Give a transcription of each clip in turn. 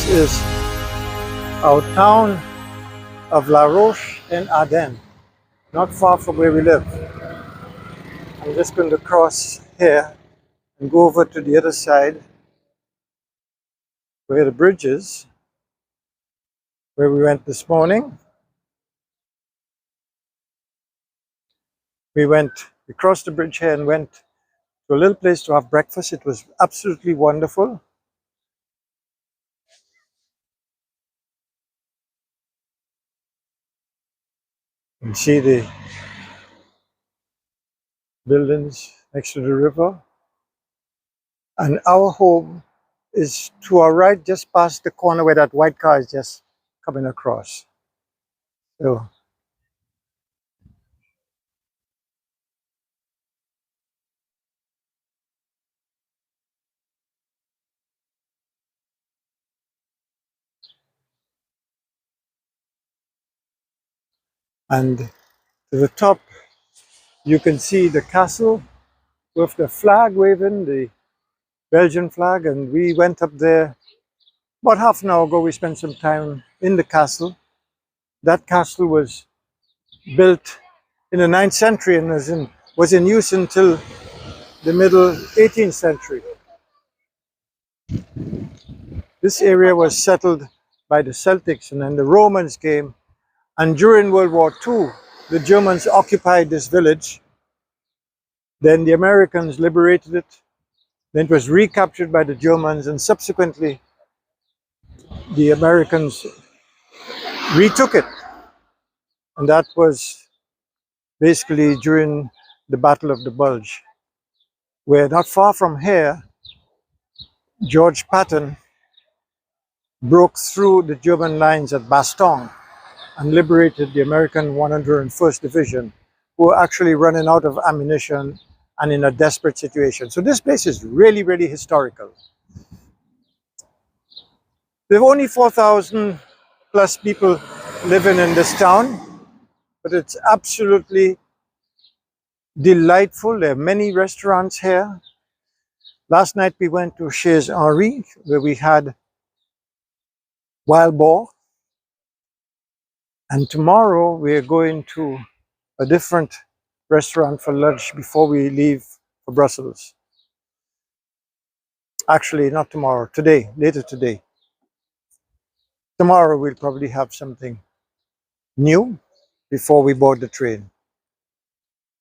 is our town of La Roche in Ardennes, not far from where we live. I'm just going to cross here and go over to the other side where the bridge is, where we went this morning. We crossed the bridge here and went to a little place to have breakfast. It was absolutely wonderful. You can see the buildings next to the river. And our home is to our right, just past the corner where that white car is just coming across. So, and to the top, you can see the castle with the flag waving, the Belgian flag. And we went up there about half an hour ago. We spent some time in the castle. That castle was built in the 9th century and was in use until the middle 18th century. This area was settled by the Celtics, and then the Romans came, and during World War II, the Germans occupied this village. Then the Americans liberated it. Then it was recaptured by the Germans, and subsequently the Americans retook it. And that was basically during the Battle of the Bulge, where not far from here, George Patton broke through the German lines at Bastogne and liberated the American 101st Division, who were actually running out of ammunition and in a desperate situation. So this place is really, really historical. There are only 4,000 plus people living in this town, but it's absolutely delightful. There are many restaurants here. Last night we went to Chez Henri, where we had wild boar. And tomorrow we're going to a different restaurant for lunch before we leave for Brussels. Actually, not tomorrow, today, later today. Tomorrow we'll probably have something new before we board the train.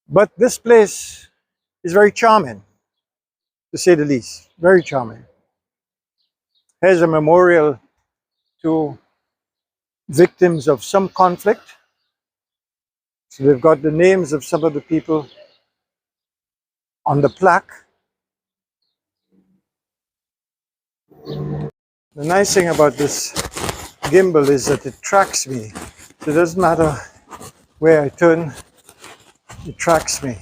But this place is very charming, to say the least. Very charming. Here's a memorial to victims of some conflict. So they've got the names of some of the people on the plaque. The nice thing about this gimbal is that it tracks me. So it doesn't matter where I turn, it tracks me.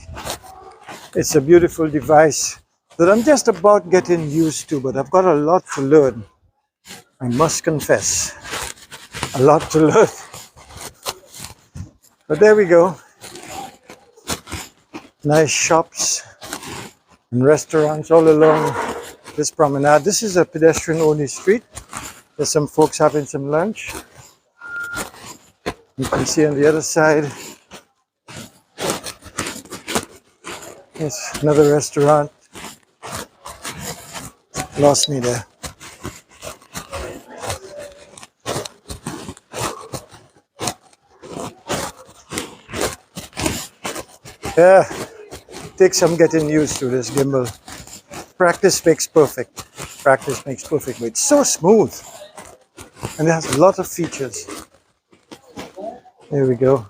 It's a beautiful device that I'm just about getting used to, but I've got a lot to learn. I must confess, a lot to learn. But there we go. Nice shops and restaurants all along this promenade. This is a pedestrian-only street. There's some folks having some lunch. You can see on the other side, there's another restaurant. Lost me there. Yeah, takes some getting used to this gimbal. Practice makes perfect. Practice makes perfect. But it's so smooth. And it has a lot of features. There we go.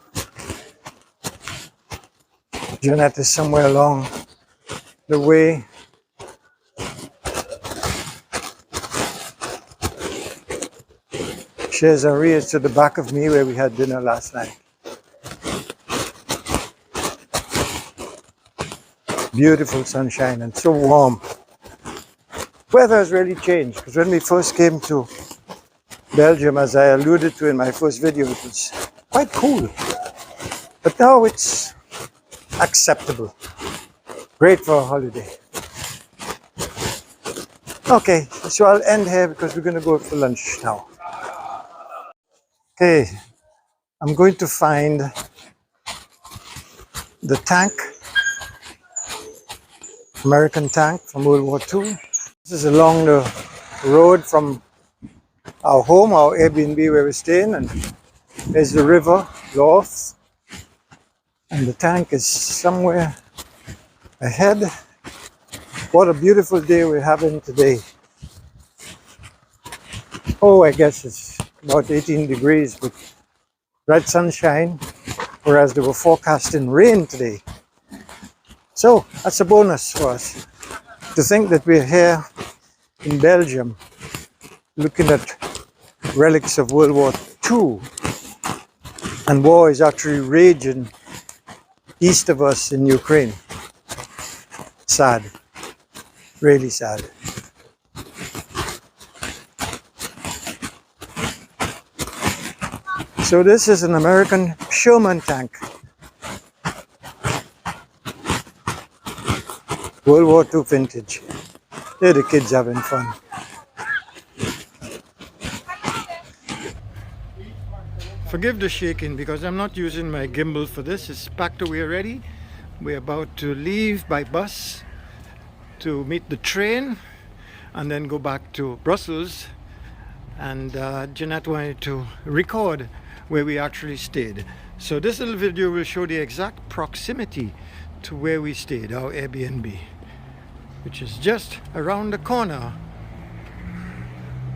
Jeanette is somewhere along the way. Chez Henri is to the back of me where we had dinner last night. Beautiful sunshine and so warm. Weather has really changed, because when we first came to Belgium, as I alluded to in my first video, it was quite cool. But now it's acceptable. Great for a holiday. Okay, so I'll end here because we're going to go for lunch now. Okay, I'm going to find the tank, American tank from World War II. This is along the road from our home, our Airbnb where we're staying, and there's the river, Loth, and the tank is somewhere ahead. What a beautiful day we're having today. Oh, I guess it's about 18 degrees with bright sunshine, whereas they were forecasting rain today. So that's a bonus for us. To think that we're here in Belgium looking at relics of World War II and war is actually raging east of us in Ukraine. Sad, really sad. So this is an American Sherman tank. World War II vintage. There the kids having fun. Forgive the shaking because I'm not using my gimbal for this. It's packed away already. We're about to leave by bus to meet the train and then go back to Brussels. And Jeanette wanted to record where we actually stayed. So this little video will show the exact proximity to where we stayed, our Airbnb, which is just around the corner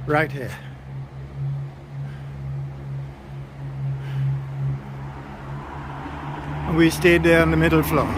right here. And we stayed there on the middle floor.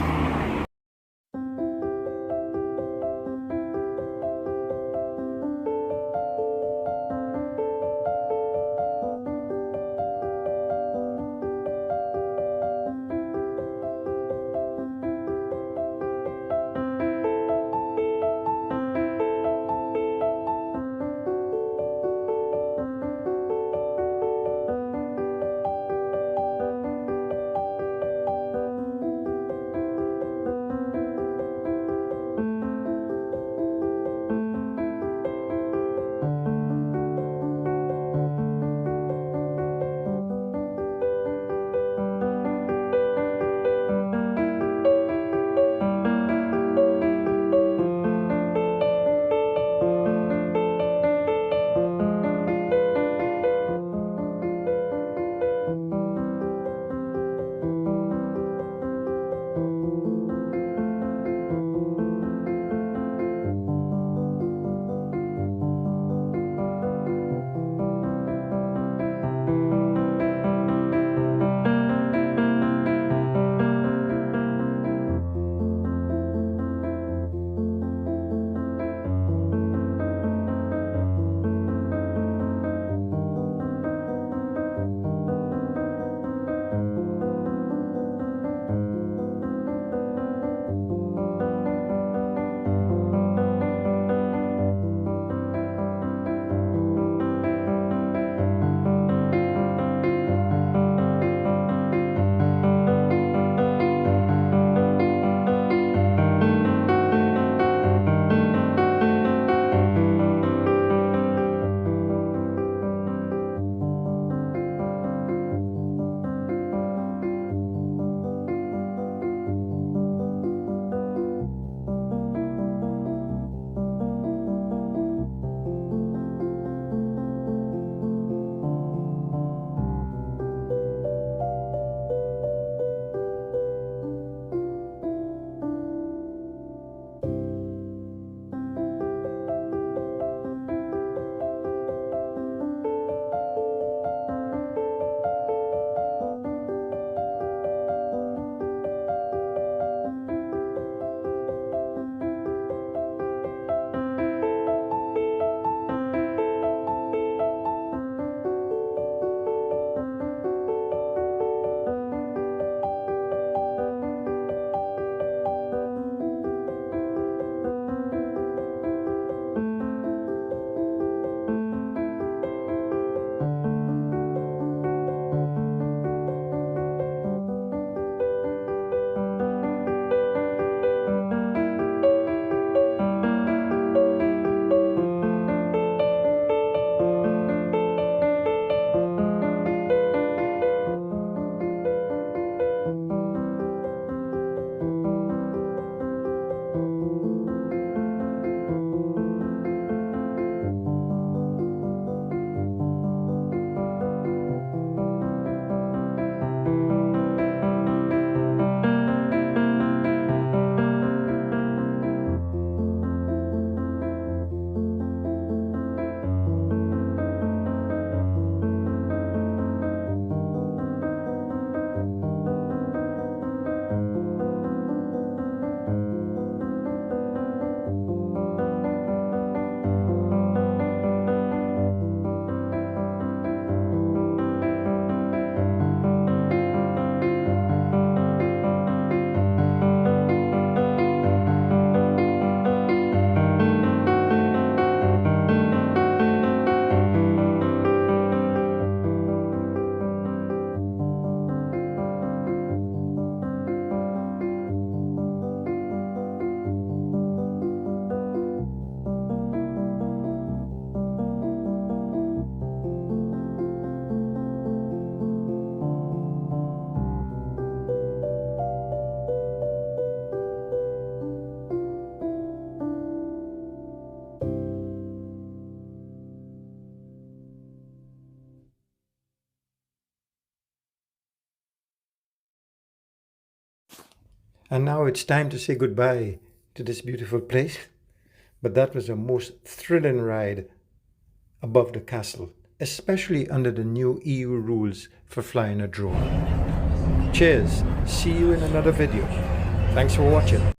And now it's time to say goodbye to this beautiful place. But that was a most thrilling ride above the castle, especially under the new EU rules for flying a drone. Cheers. See you in another video. Thanks for watching.